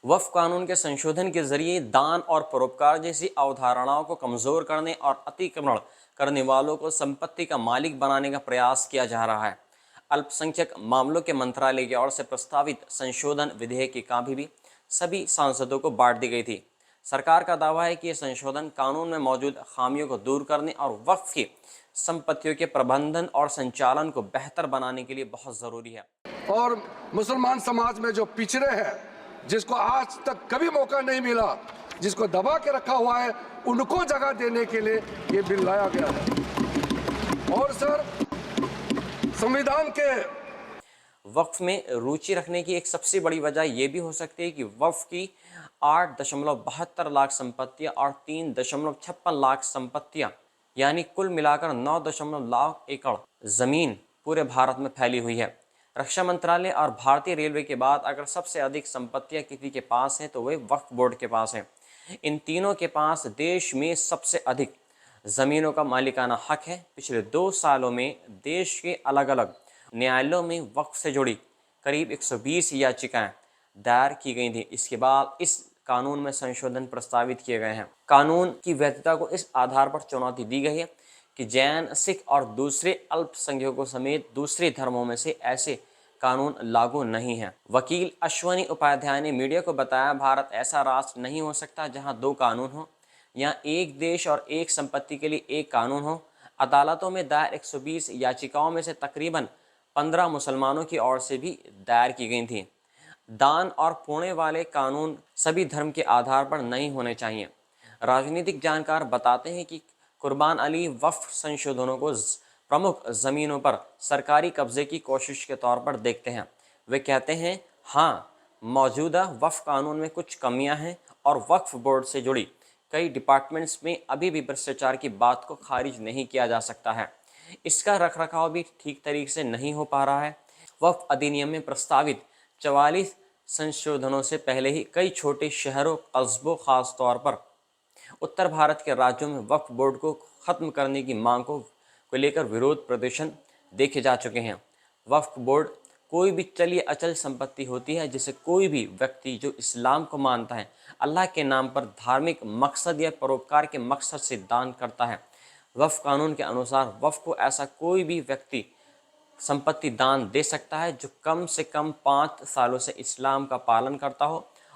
वक्फ कानून के संशोधन के जरिए दान और परोपकार जैसी अवधारणाओं को कमज़ोर करने और अतिक्रमण करने वालों को संपत्ति का मालिक बनाने का प्रयास किया जा रहा है। अल्पसंख्यक मामलों के मंत्रालय की ओर से प्रस्तावित संशोधन विधेयक की कॉपी भी सभी सांसदों को बांट दी गई थी। सरकार का दावा है कि यह संशोधन कानून में मौजूद खामियों को दूर करने और वक्फ की संपत्तियों के प्रबंधन और संचालन को बेहतर बनाने के लिए बहुत ज़रूरी है। और मुसलमान समाज में जो पिछड़े हैं, जिसको आज तक कभी मौका नहीं मिला, जिसको दबा के रखा हुआ है, उनको जगह देने के लिए ये बिल लाया गया है। और सर, संविधान के वक्फ में रुचि रखने की एक सबसे बड़ी वजह यह भी हो सकती है कि वक्फ की 8.72 लाख संपत्तियां और 3.56 लाख संपत्तियां यानी कुल मिलाकर 9 लाख एकड़ जमीन पूरे भारत में फैली हुई है। रक्षा मंत्रालय और भारतीय रेलवे के बाद अगर सबसे अधिक संपत्तियां किसी के पास हैं तो वे वक्फ बोर्ड के पास हैं। इन तीनों के पास देश में सबसे अधिक ज़मीनों का मालिकाना हक है। पिछले 2 सालों में देश के अलग अलग न्यायालयों में वक्फ से जुड़ी करीब 120 याचिकाएं दायर की गई थी। इसके बाद इस कानून में संशोधन प्रस्तावित किए गए हैं। कानून की वैधता को इस आधार पर चुनौती दी गई है कि जैन, सिख और दूसरे अल्पसंख्यकों समेत दूसरे धर्मों में से ऐसे कानून लागू नहीं हैं। वकील अश्वनी उपाध्याय ने मीडिया को बताया, भारत ऐसा राष्ट्र नहीं हो सकता जहां 2 कानून हो। यहाँ एक देश और एक संपत्ति के लिए एक कानून हो। अदालतों में दायर 120 याचिकाओं में से तकरीबन 15 मुसलमानों की ओर से भी दायर की गई थी। दान और पुण्य वाले कानून सभी धर्म के आधार पर नहीं होने चाहिए। राजनीतिक जानकार बताते हैं कि कुर्बान अली वक्फ संशोधनों को प्रमुख ज़मीनों पर सरकारी कब्जे की कोशिश के तौर पर देखते हैं। वे कहते हैं, हाँ, मौजूदा वक्फ कानून में कुछ कमियां हैं और वक्फ बोर्ड से जुड़ी कई डिपार्टमेंट्स में अभी भी भ्रष्टाचार की बात को खारिज नहीं किया जा सकता है। इसका रखरखाव भी ठीक तरीके से नहीं हो पा रहा है। वक्फ अधिनियम में प्रस्तावित 44 संशोधनों से पहले ही कई छोटे शहरों, कस्बों, खास तौर पर उत्तर भारत के राज्यों में वक्फ बोर्ड को ख़त्म करने की मांग को लेकर विरोध प्रदर्शन देखे जा चुके हैं। वक्फ बोर्ड कोई भी चलिए अचल संपत्ति होती है जिसे कोई भी व्यक्ति जो इस्लाम को मानता है, अल्लाह के नाम पर धार्मिक मकसद या परोपकार के मकसद से दान करता है। वक्फ कानून के अनुसार वक्फ को ऐसा कोई भी व्यक्ति संपत्ति दान दे सकता है जो कम से कम 5 सालों से इस्लाम का पालन करता हो